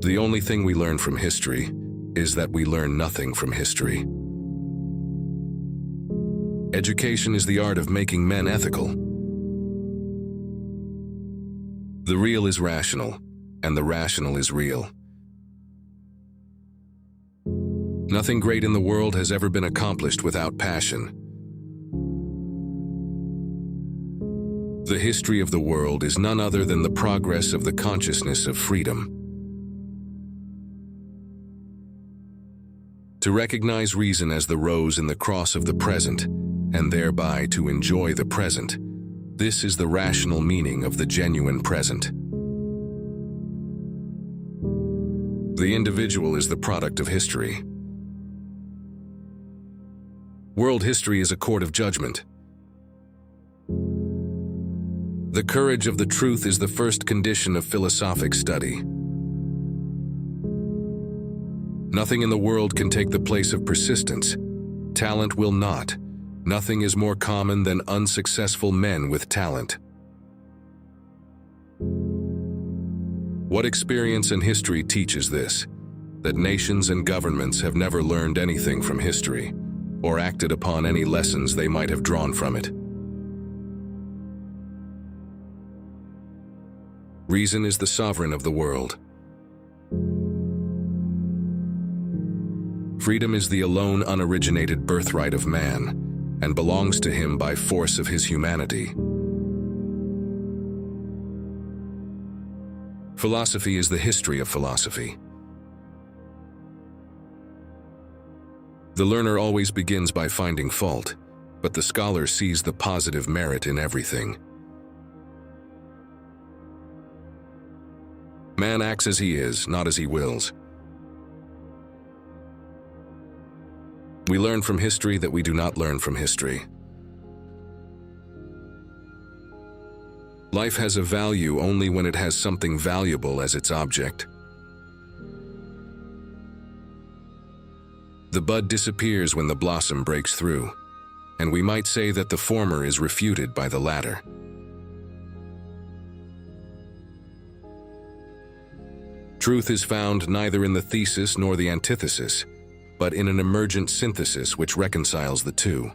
The only thing we learn from history is that we learn nothing from history. Education is the art of making men ethical. The real is rational, and the rational is real. Nothing great in the world has ever been accomplished without passion. The history of the world is none other than the progress of the consciousness of freedom. To recognize reason as the rose in the cross of the present, and thereby to enjoy the present, this is the rational meaning of the genuine present. The individual is the product of history. World history is a court of judgment. The courage of the truth is the first condition of philosophic study. Nothing in the world can take the place of persistence. Talent will not. Nothing is more common than unsuccessful men with talent. What experience and history teaches this? That nations and governments have never learned anything from history, or acted upon any lessons they might have drawn from it. Reason is the sovereign of the world. Freedom is the alone unoriginated birthright of man, and belongs to him by force of his humanity. Philosophy is the history of philosophy. The learner always begins by finding fault, but the scholar sees the positive merit in everything. Man acts as he is, not as he wills. We learn from history that we do not learn from history. Life has a value only when it has something valuable as its object. The bud disappears when the blossom breaks through, and we might say that the former is refuted by the latter. Truth is found neither in the thesis nor the antithesis, but in an emergent synthesis which reconciles the two.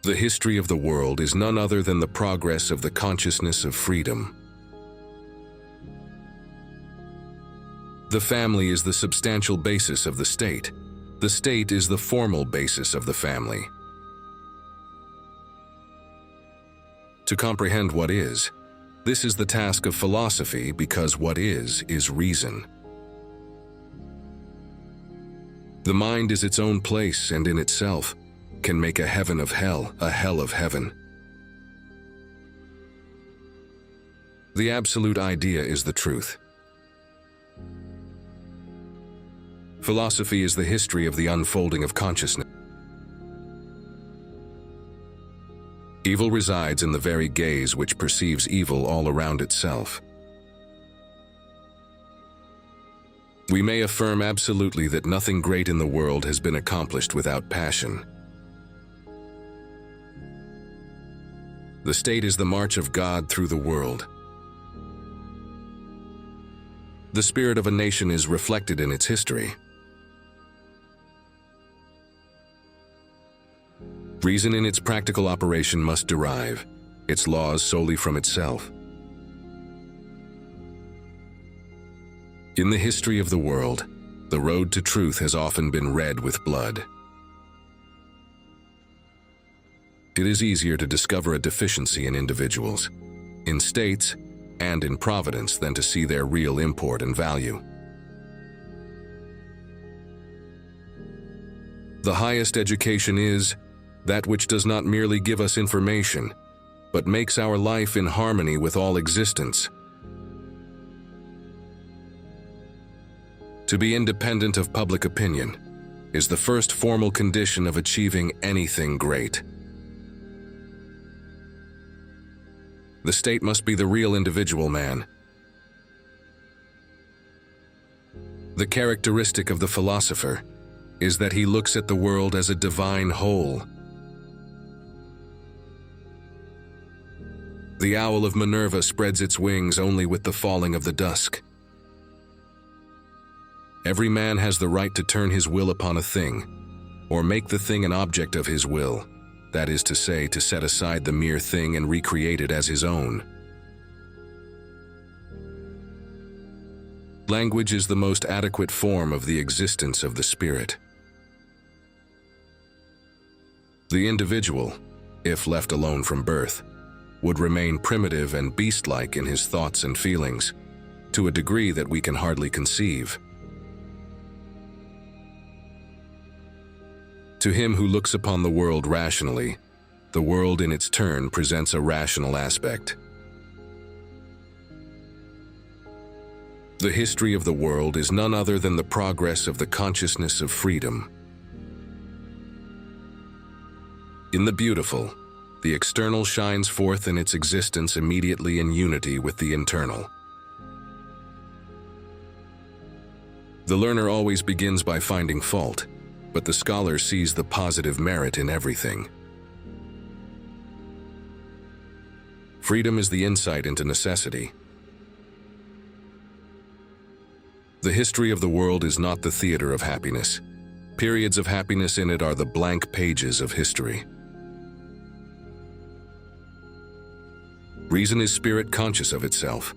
The history of the world is none other than the progress of the consciousness of freedom. The family is the substantial basis of the state. The state is the formal basis of the family. To comprehend what is, this is the task of philosophy, because what is reason. The mind is its own place and in itself can make a heaven of hell, a hell of heaven. The absolute idea is the truth. Philosophy is the history of the unfolding of consciousness. Evil resides in the very gaze which perceives evil all around itself. We may affirm absolutely that nothing great in the world has been accomplished without passion. The state is the march of God through the world. The spirit of a nation is reflected in its history. Reason in its practical operation must derive its laws solely from itself. In the history of the world, the road to truth has often been red with blood. It is easier to discover a deficiency in individuals, in states, and in providence than to see their real import and value. The highest education is that which does not merely give us information, but makes our life in harmony with all existence. To be independent of public opinion is the first formal condition of achieving anything great. The state must be the real individual man. The characteristic of the philosopher is that he looks at the world as a divine whole. The owl of Minerva spreads its wings only with the falling of the dusk. Every man has the right to turn his will upon a thing, or make the thing an object of his will, that is to say, to set aside the mere thing and recreate it as his own. Language is the most adequate form of the existence of the spirit. The individual, if left alone from birth, would remain primitive and beast-like in his thoughts and feelings, to a degree that we can hardly conceive. To him who looks upon the world rationally, the world in its turn presents a rational aspect. The history of the world is none other than the progress of the consciousness of freedom. In the beautiful, the external shines forth in its existence immediately in unity with the internal. The learner always begins by finding fault, but the scholar sees the positive merit in everything. Freedom is the insight into necessity. The history of the world is not the theater of happiness. Periods of happiness in it are the blank pages of history. Reason is spirit conscious of itself.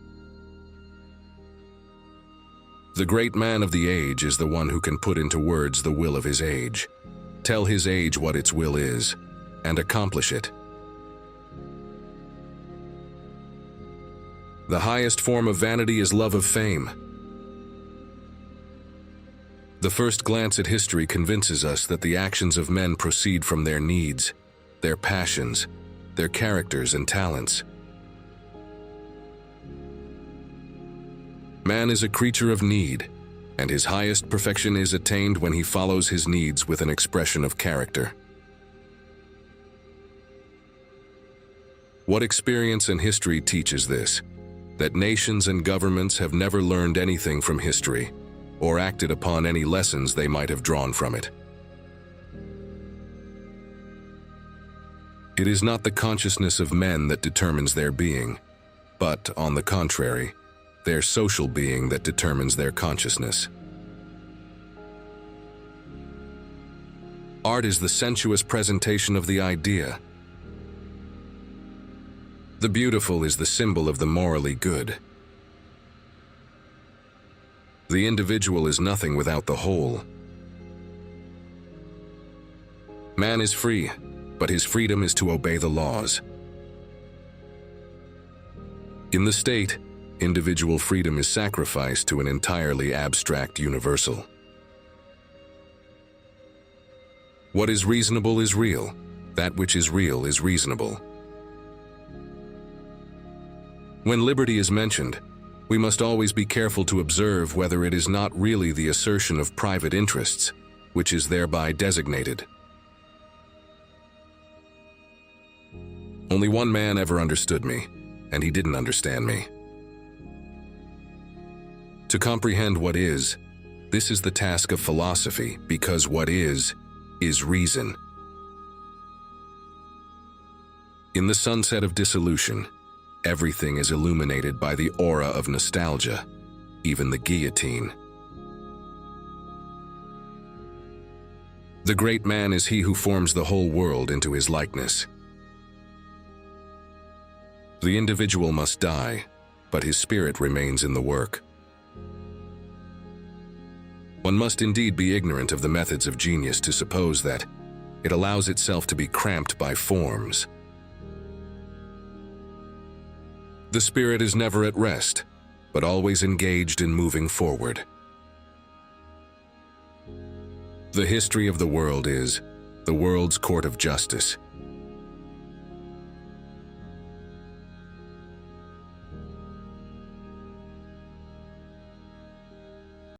The great man of the age is the one who can put into words the will of his age, tell his age what its will is, and accomplish it. The highest form of vanity is love of fame. The first glance at history convinces us that the actions of men proceed from their needs, their passions, their characters and talents. Man is a creature of need, and his highest perfection is attained when he follows his needs with an expression of character. What experience and history teaches this? That nations and governments have never learned anything from history, or acted upon any lessons they might have drawn from it. It is not the consciousness of men that determines their being, but, on the contrary, their social being that determines their consciousness. Art is the sensuous presentation of the idea. The beautiful is the symbol of the morally good. The individual is nothing without the whole. Man is free, but his freedom is to obey the laws. In the state, individual freedom is sacrificed to an entirely abstract universal. What is reasonable is real. That which is real is reasonable. When liberty is mentioned, we must always be careful to observe whether it is not really the assertion of private interests, which is thereby designated. Only one man ever understood me, and he didn't understand me. To comprehend what is, this is the task of philosophy, because what is reason. In the sunset of dissolution, everything is illuminated by the aura of nostalgia, even the guillotine. The great man is he who forms the whole world into his likeness. The individual must die, but his spirit remains in the work. One must indeed be ignorant of the methods of genius to suppose that it allows itself to be cramped by forms. The spirit is never at rest, but always engaged in moving forward. The history of the world is the world's court of justice,